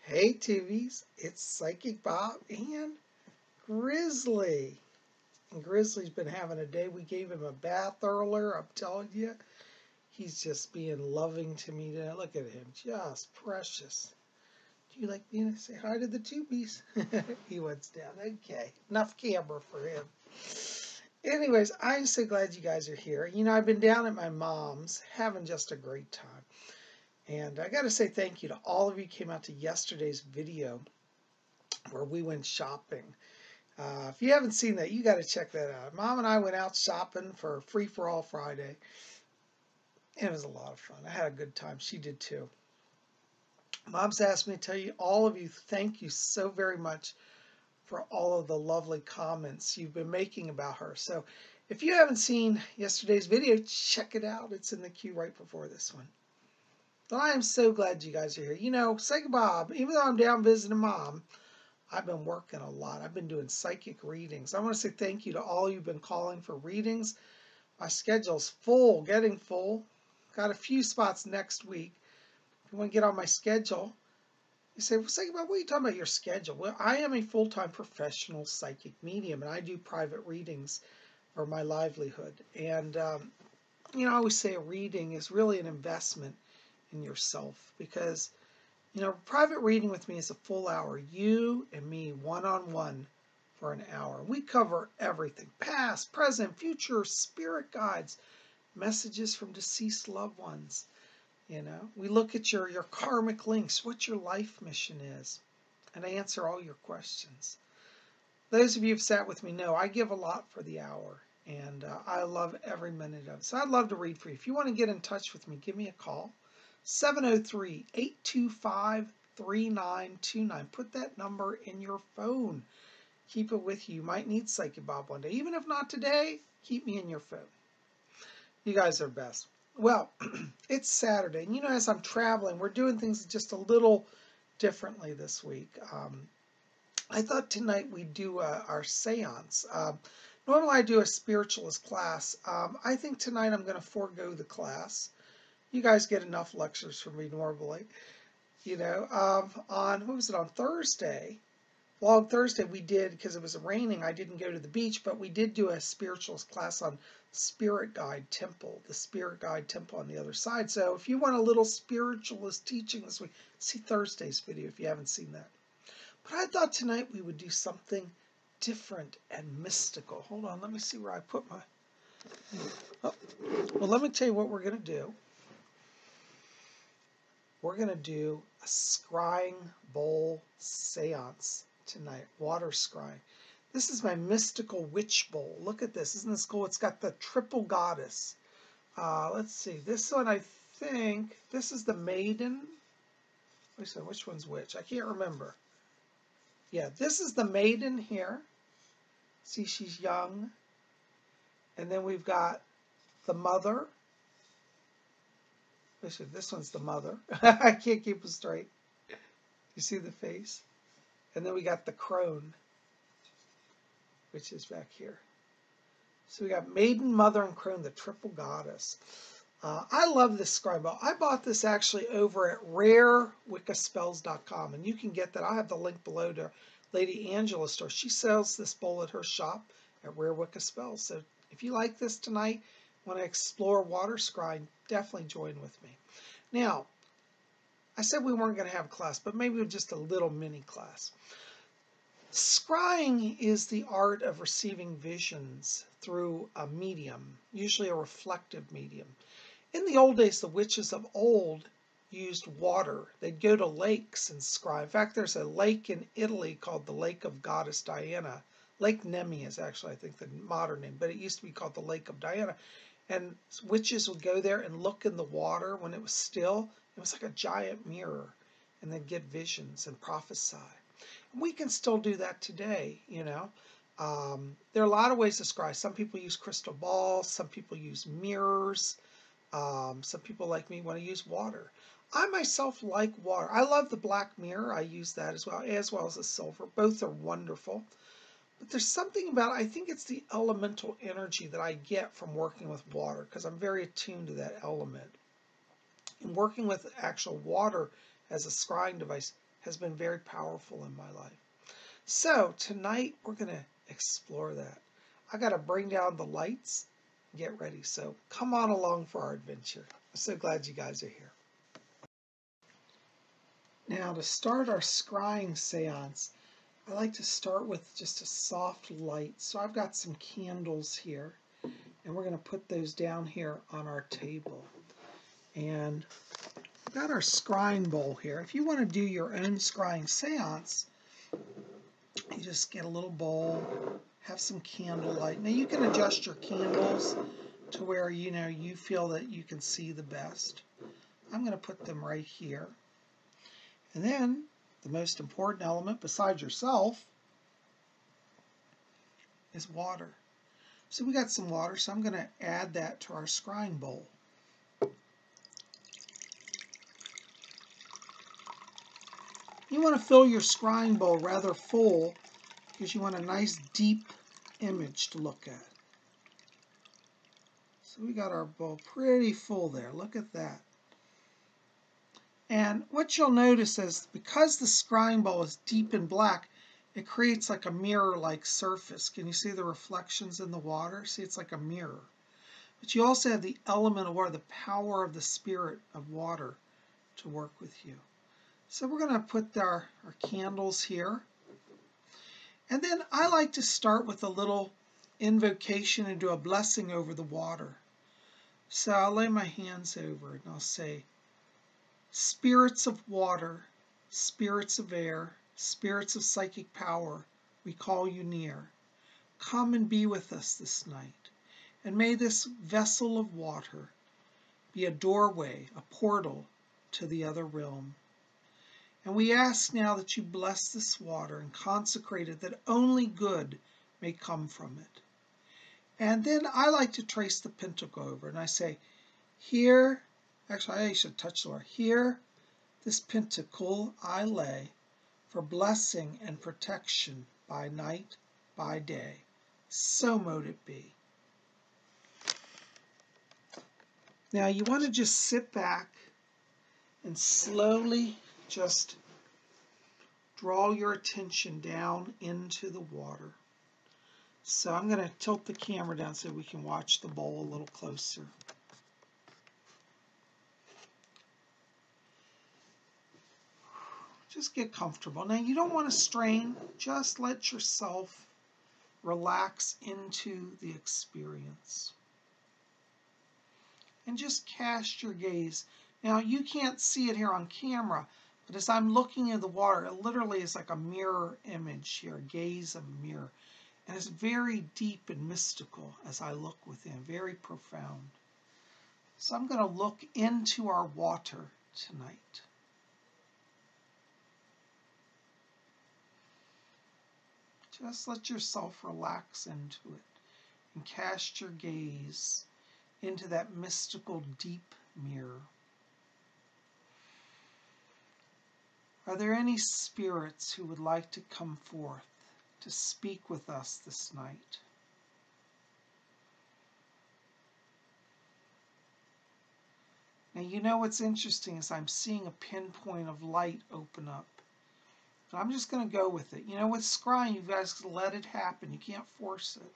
Hey Tubies, it's Psychic Bob and Grizzly. And Grizzly's been having a day. We gave him a bath earlier. I'm telling you, he's just being loving to me today. Look at him, just precious. Do you like me to say hi to the Tubies? He wants down. Okay, enough camera for him. Anyways, I'm so glad you guys are here. You know, I've been down at my mom's having just a great time. And I got to say thank you to all of you who came out to yesterday's video where we went shopping. If you haven't seen that, you got to check that out. Mom and I went out shopping for Free for All Friday. And it was a lot of fun. I had a good time. She did too. Mom's asked me to tell you, all of you, thank you so very much for all of the lovely comments you've been making about her. So if you haven't seen yesterday's video, check it out. It's in the queue right before this one. But I am so glad you guys are here. You know, Psychic Bob, even though I'm down visiting Mom, I've been working a lot. I've been doing psychic readings. I want to say thank you to all you've been calling for readings. My schedule's full, getting full. Got a few spots next week. If you want to get on my schedule, you say, well, Psychic Bob, what are you talking about your schedule? Well, I am a full-time professional psychic medium, and I do private readings for my livelihood. And, you know, I always say a reading is really an investment in yourself because, you know, private reading with me is a full hour. You and me, one-on-one for an hour. We cover everything. Past, present, future, spirit guides, messages from deceased loved ones. You know, we look at your karmic links, what your life mission is, and I answer all your questions. Those of you who've sat with me know I give a lot for the hour, and I love every minute of it. So I'd love to read for you. If you want to get in touch with me, give me a call. 703-825-3929. Put that number in your phone. Keep it with you. You might need Psychic Bob one day. Even if not today, keep me in your phone. You guys are best. Well, it's Saturday. And you know, as I'm traveling, we're doing things just a little differently this week. I thought tonight we'd do our seance. Normally I do a spiritualist class. I think tonight I'm going to forego the class. You guys get enough lectures from me normally. You know, on, what was it, on Thursday? Vlog Thursday we did, because it was raining, I didn't go to the beach, but we did do a spiritualist class on Spirit Guide Temple, the Spirit Guide Temple on the other side. So if you want a little spiritualist teaching this week, see Thursday's video if you haven't seen that. But I thought tonight we would do something different and mystical. Hold on, let me see where I put my... Oh, well, let me tell you what we're going to do. We're going to do a scrying bowl seance tonight, water scrying. This is my mystical witch bowl. Look at this. Isn't this cool? It's got the triple goddess. Let's see. This one, I think, this is the maiden. Wait a second, which one's which? I can't remember. Yeah, this is the maiden here. See, she's young. And then we've got the mother. This one's the mother. I can't keep it straight. You see the face? And then we got the crone, which is back here. So we got maiden, mother, and crone, the triple goddess. I love this scry bowl. I bought this actually over at rarewiccaspells.com, and you can get that. I'll have the link below to Lady Angela's store. She sells this bowl at her shop at Rare Wicca Spells. So if you like this tonight, want to explore water scrying, definitely join with me. Now, I said we weren't going to have a class, but maybe just a little mini class. Scrying is the art of receiving visions through a medium, usually a reflective medium. In the old days, the witches of old used water. They'd go to lakes and scry. In fact, there's a lake in Italy called the Lake of Goddess Diana. Lake Nemi is actually, I think, the modern name, but it used to be called the Lake of Diana. And witches would go there and look in the water when it was still. It was like a giant mirror, and they'd get visions and prophesy. And we can still do that today, you know. There are a lot of ways to scry. Some people use crystal balls. Some people use mirrors. Some people like me want to use water. I myself like water. I love the black mirror. I use that as well as the silver. Both are wonderful. But there's something about, I think it's the elemental energy that I get from working with water, because I'm very attuned to that element. And working with actual water as a scrying device has been very powerful in my life. So tonight we're going to explore that. I got to bring down the lights and get ready. So come on along for our adventure. I'm so glad you guys are here. Now to start our scrying seance, I like to start with just a soft light. So I've got some candles here, and we're going to put those down here on our table. And we've got our scrying bowl here. If you want to do your own scrying seance, you just get a little bowl, have some candlelight. Now you can adjust your candles to where you feel that you can see the best. I'm going to put them right here. And then the most important element besides yourself is water. So we got some water, so I'm going to add that to our scrying bowl. You want to fill your scrying bowl rather full because you want a nice deep image to look at. So we got our bowl pretty full there. Look at that. And what you'll notice is because the scrying bowl is deep in black, it creates like a mirror-like surface. Can you see the reflections in the water? See, it's like a mirror. But you also have the element of water, the power of the spirit of water to work with you. So we're going to put our candles here. And then I like to start with a little invocation and do a blessing over the water. So I'll lay my hands over it and I'll say, spirits of water, spirits of air, spirits of psychic power, we call you near. Come and be with us this night. And may this vessel of water be a doorway, a portal to the other realm. And we ask now that you bless this water and consecrate it, that only good may come from it. And then I like to trace the pentacle over, and I say, here, actually I should touch the water, here this pentacle I lay for blessing and protection by night, by day. So mote it be. Now you want to just sit back and slowly just draw your attention down into the water. So I'm going to tilt the camera down so we can watch the bowl a little closer. Just get comfortable. Now you don't want to strain, just let yourself relax into the experience. And just cast your gaze. Now you can't see it here on camera, but as I'm looking in the water, it literally is like a mirror image here, a gaze of a mirror. And it's very deep and mystical as I look within, very profound. So I'm going to look into our water tonight. Just let yourself relax into it and cast your gaze into that mystical deep mirror. Are there any spirits who would like to come forth to speak with us this night? Now you know what's interesting is I'm seeing a pinpoint of light open up. And I'm just going to go with it. You know, with scrying, you guys let it happen. You can't force it.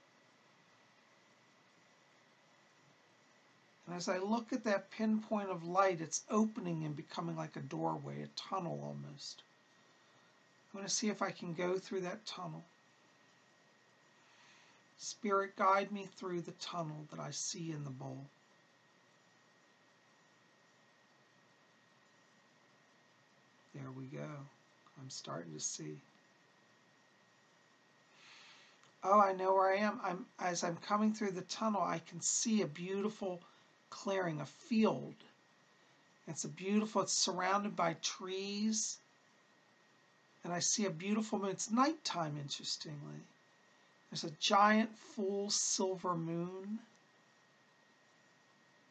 And as I look at that pinpoint of light, it's opening and becoming like a doorway, a tunnel almost. I'm going to see if I can go through that tunnel. Spirit, guide me through the tunnel that I see in the bowl. There we go. I'm starting to see. Oh, I know where I am. As I'm coming through the tunnel, I can see a beautiful clearing, a field. It's surrounded by trees. And I see a beautiful moon. It's nighttime, interestingly. There's a giant full silver moon.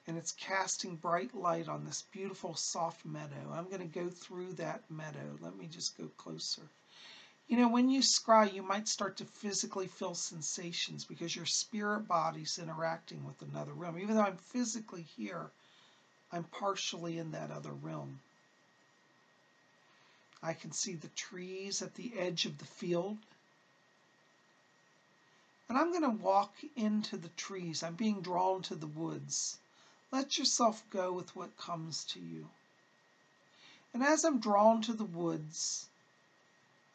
And it's casting bright light on this beautiful soft meadow. I'm going to go through that meadow. Let me just go closer. You know, when you scry, you might start to physically feel sensations because your spirit body's interacting with another realm. Even though I'm physically here, I'm partially in that other realm. I can see the trees at the edge of the field. And I'm going to walk into the trees. I'm being drawn to the woods. Let yourself go with what comes to you. And as I'm drawn to the woods,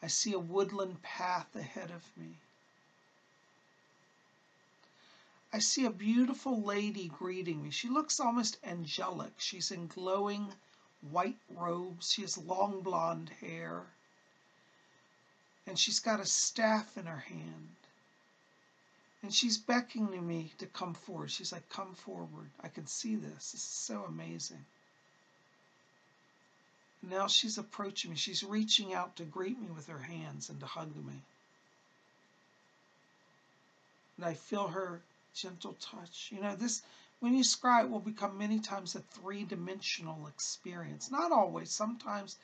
I see a woodland path ahead of me. I see a beautiful lady greeting me. She looks almost angelic. She's in glowing white robes. She has long blonde hair. And she's got a staff in her hand. And she's beckoning me to come forward. She's like, come forward. I can see this. This is so amazing. And now she's approaching me. She's reaching out to greet me with her hands and to hug me. And I feel her gentle touch. You know, this, when you scry, it will become many times a three-dimensional experience. Not always. Sometimes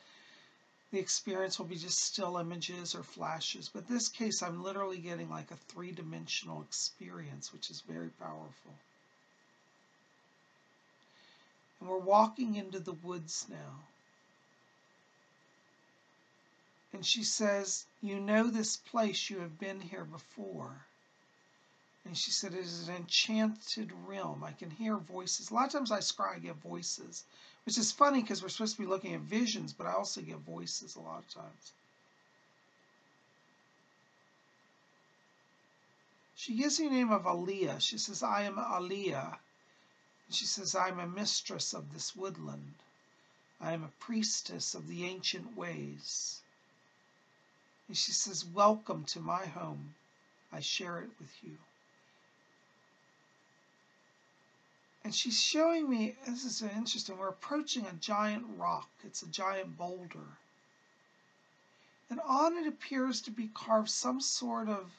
the experience will be just still images or flashes. But in this case, I'm literally getting like a three-dimensional experience, which is very powerful. And we're walking into the woods now. And she says, you know this place, you have been here before. And she said, it is an enchanted realm. I can hear voices. A lot of times I scry, I get voices, which is funny because we're supposed to be looking at visions, but I also get voices a lot of times. She gives me the name of Aliyah. She says, I am Aliyah. And she says, I am a mistress of this woodland. I am a priestess of the ancient ways. And she says, welcome to my home. I share it with you. And she's showing me, this is so interesting, we're approaching a giant rock. It's a giant boulder. And on it appears to be carved some sort of,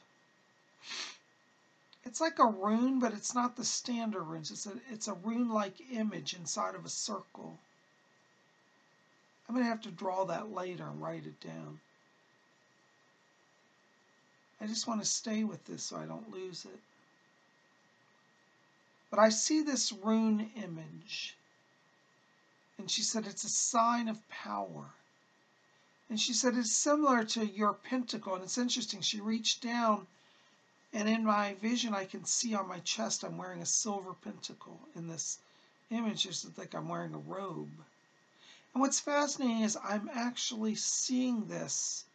it's like a rune, but it's not the standard runes. It's a rune-like image inside of a circle. I'm going to have to draw that later and write it down. I just want to stay with this so I don't lose it. But I see this rune image. And she said it's a sign of power. And she said it's similar to your pentacle. And it's interesting. She reached down, and in my vision I can see on my chest I'm wearing a silver pentacle. In this image, it's like I'm wearing a robe. And what's fascinating is I'm actually seeing this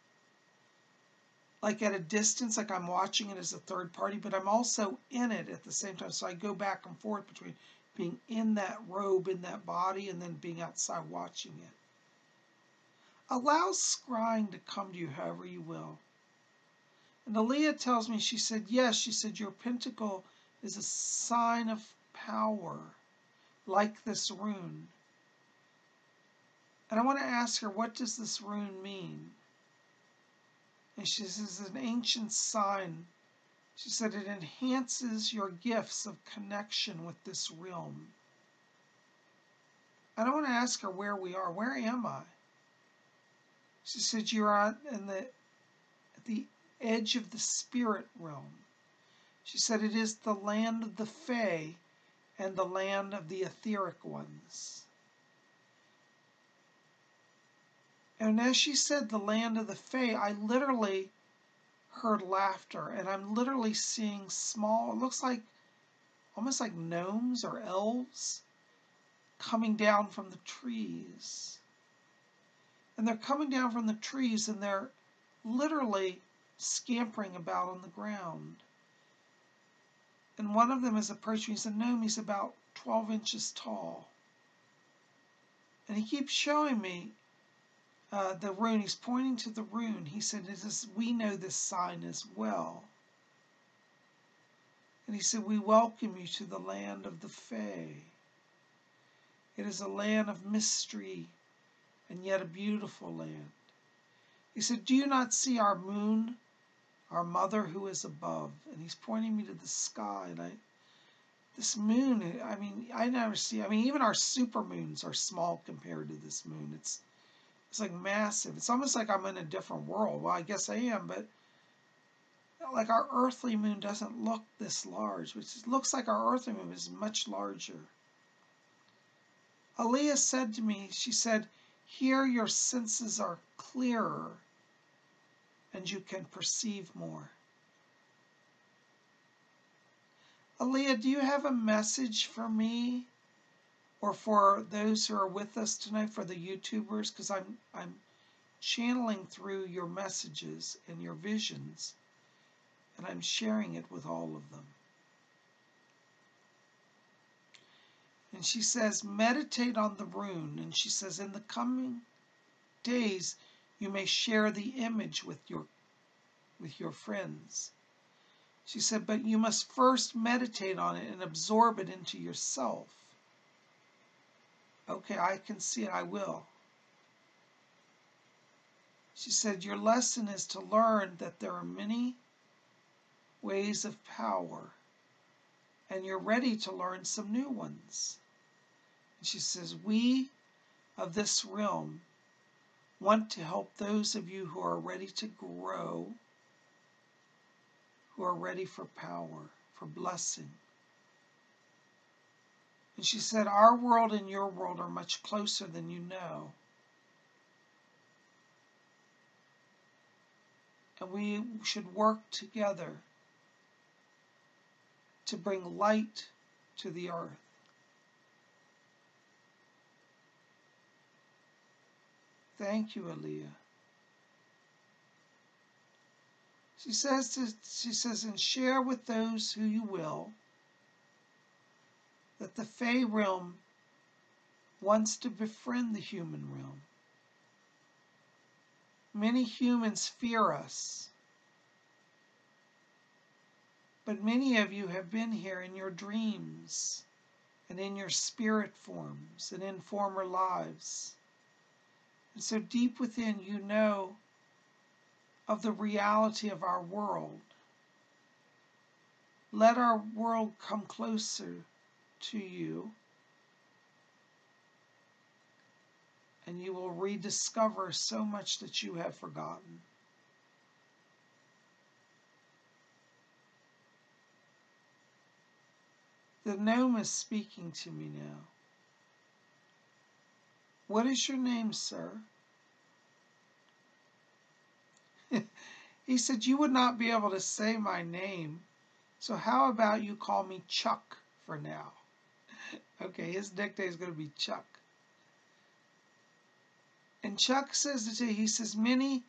like at a distance, like I'm watching it as a third party, but I'm also in it at the same time. So I go back and forth between being in that robe, in that body, and then being outside watching it. Allow scrying to come to you however you will. And Aliyah tells me, she said, yes, she said, your pentacle is a sign of power, like this rune. And I want to ask her, what does this rune mean? And she says, it's an ancient sign. She said, it enhances your gifts of connection with this realm. And I want to ask her where we are. Where am I? She said, you're at the edge of the spirit realm. She said, it is the land of the Fae and the land of the etheric ones. And as she said, the land of the Fae, I literally heard laughter, and I'm literally seeing small, it looks like, almost like gnomes or elves coming down from the trees. And they're coming down from the trees, and they're literally scampering about on the ground. And one of them is approaching me. He's a gnome. He's about 12 inches tall. And he keeps showing me the rune. He's pointing to the rune. He said, we know this sign as well. And he said, we welcome you to the land of the Fae. It is a land of mystery and yet a beautiful land. He said, do you not see our moon, our mother who is above? And he's pointing me to the sky. And this moon, I mean, I never see, I mean, even our supermoons are small compared to this moon. It's like massive. It's almost like I'm in a different world. Well, I guess I am, but like our earthly moon doesn't look this large, which looks like our earthly moon is much larger. Aliyah said to me, she said, here your senses are clearer and you can perceive more. Aaliyah, do you have a message for me or for those who are with us tonight, for the YouTubers? Because I'm channeling through your messages and your visions, and I'm sharing it with all of them. And she says, meditate on the rune. And she says, in the coming days, you may share the image with your friends. She said, but you must first meditate on it and absorb it into yourself. Okay, I can see it, I will. She said, your lesson is to learn that there are many ways of power, and you're ready to learn some new ones. And she says, we of this realm want to help those of you who are ready to grow, who are ready for power, for blessing. And she said, our world and your world are much closer than you know. And we should work together to bring light to the earth. Thank you, Aaliyah. She says, and share with those who you will that the Fae realm wants to befriend the human realm. Many humans fear us, but many of you have been here in your dreams and in your spirit forms and in former lives. And so deep within you know of the reality of our world. Let our world come closer to you, and you will rediscover so much that you have forgotten. The gnome is speaking to me now. What is your name, sir? He said, you would not be able to say my name, so how about you call me Chuck for now? Okay, his nickname is going to be Chuck. And Chuck says today, he says, many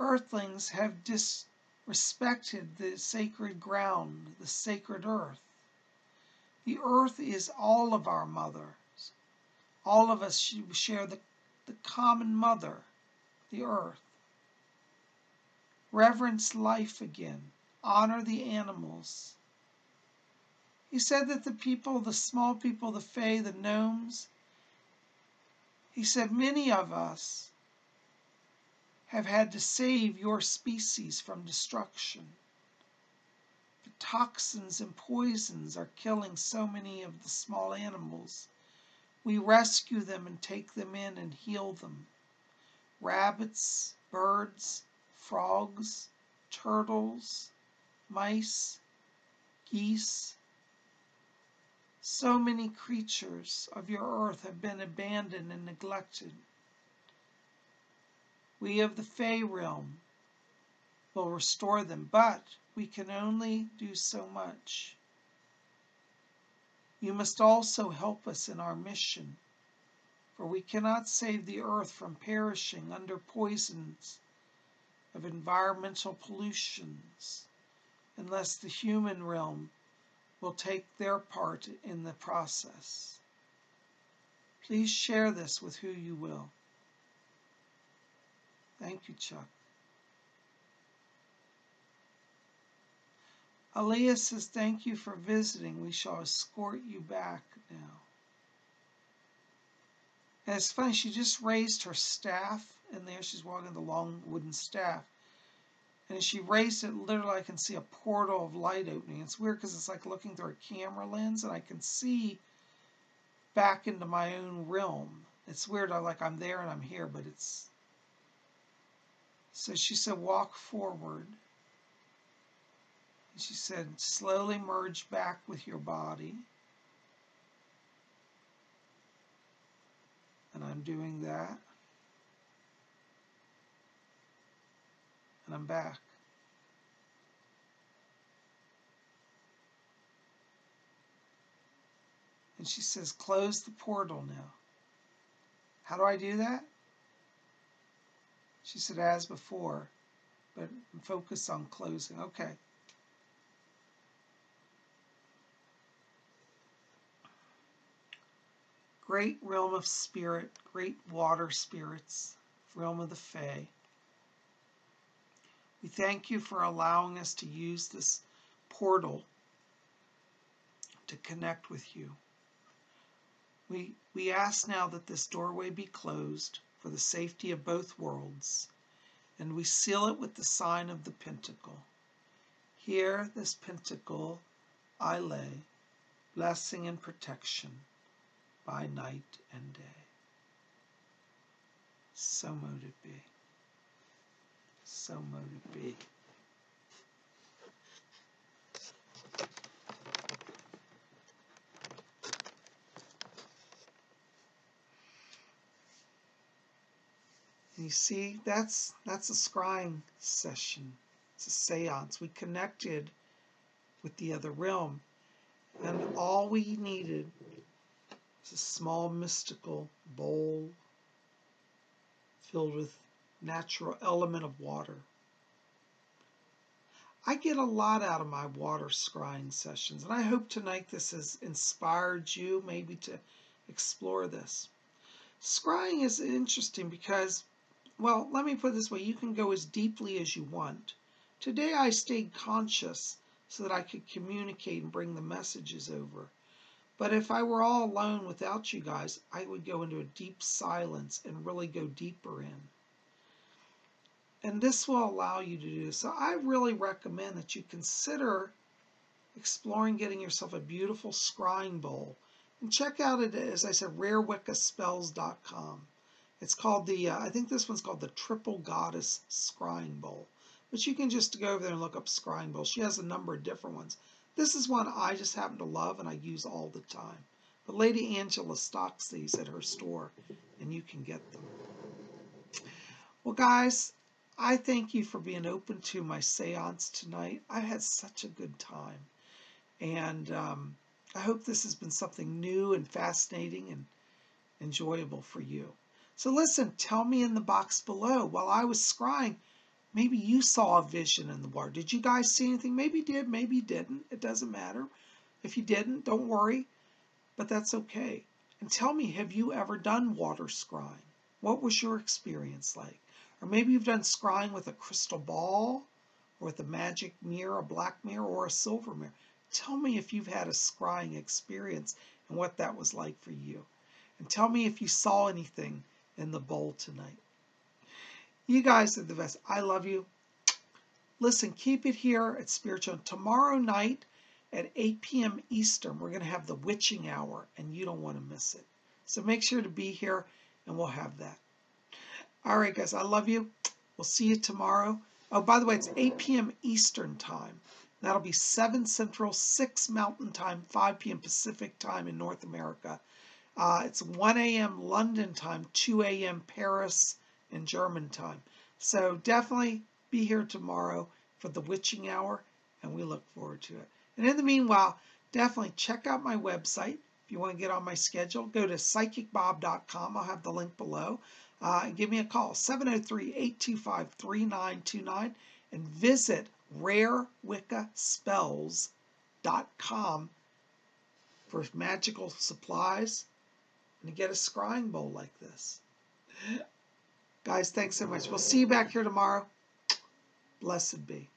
earthlings have disrespected the sacred ground, the sacred earth. The earth is all of our mothers. All of us share the common mother, the earth. Reverence life again. Honor the animals. He said that the people, the small people, the Fae, the gnomes, he said many of us have had to save your species from destruction. The toxins and poisons are killing so many of the small animals. We rescue them and take them in and heal them. Rabbits, birds, frogs, turtles, mice, geese. So many creatures of your earth have been abandoned and neglected. We of the Fae realm will restore them, but we can only do so much. You must also help us in our mission, for we cannot save the earth from perishing under poisons of environmental pollutions unless the human realm will take their part in the process. Please share this with who you will. Thank you, Chuck. Aaliyah says, thank you for visiting. We shall escort you back now. And it's funny, she just raised her staff, and there she's walking the long wooden staff. And as she raised it, literally I can see a portal of light opening. It's weird because it's like looking through a camera lens, and I can see back into my own realm. It's weird, I'm there and I'm here, but it's... So she said, walk forward. And she said, slowly merge back with your body. And I'm doing that. And I'm back. And she says, close the portal now. How do I do that? She said, as before, but focus on closing. Okay. Great realm of spirit, great water spirits, realm of the Fae. We thank you for allowing us to use this portal to connect with you. We ask now that this doorway be closed for the safety of both worlds, and we seal it with the sign of the pentacle. Here, this pentacle, I lay, blessing and protection by night and day. So mote it be. So mote it be. And you see, that's a scrying session. It's a seance. We connected with the other realm, and all we needed was a small mystical bowl filled with natural element of water. I get a lot out of my water scrying sessions, and I hope tonight this has inspired you maybe to explore this. Scrying is interesting because, well, let me put it this way, you can go as deeply as you want. Today I stayed conscious so that I could communicate and bring the messages over. But if I were all alone without you guys, I would go into a deep silence and really go deeper in. And this will allow you to do this. So I really recommend that you consider exploring getting yourself a beautiful scrying bowl. And check out it, as I said, rarewiccaspells.com. It's called the, I think this one's called the Triple Goddess Scrying Bowl. But you can just go over there and look up scrying bowl. She has a number of different ones. This is one I just happen to love and I use all the time. But Lady Angela stocks these at her store, and you can get them. Well, guys, I thank you for being open to my seance tonight. I had such a good time. And I hope this has been something new and fascinating and enjoyable for you. So listen, tell me in the box below. While I was scrying, maybe you saw a vision in the water. Did you guys see anything? Maybe you did, maybe you didn't. It doesn't matter. If you didn't, don't worry. But that's okay. And tell me, have you ever done water scrying? What was your experience like? Or maybe you've done scrying with a crystal ball, or with a magic mirror, a black mirror, or a silver mirror. Tell me if you've had a scrying experience and what that was like for you. And tell me if you saw anything in the bowl tonight. You guys are the best. I love you. Listen, keep it here at Spiritual. Tomorrow night at 8 p.m. Eastern, we're going to have the witching hour, and you don't want to miss it. So make sure to be here, and we'll have that. All right, guys, I love you. We'll see you tomorrow. Oh, by the way, it's 8 p.m. Eastern time. That'll be 7 Central, 6 Mountain Time, 5 p.m. Pacific Time in North America. It's 1 a.m. London time, 2 a.m. Paris and German time. So definitely be here tomorrow for the witching hour, and we look forward to it. And in the meanwhile, definitely check out my website. If you want to get on my schedule, go to psychicbob.com. I'll have the link below. And give me a call, 703-825-3929, and visit rarewiccaspells.com for magical supplies and to get a scrying bowl like this. Guys, thanks so much. We'll see you back here tomorrow. Blessed be.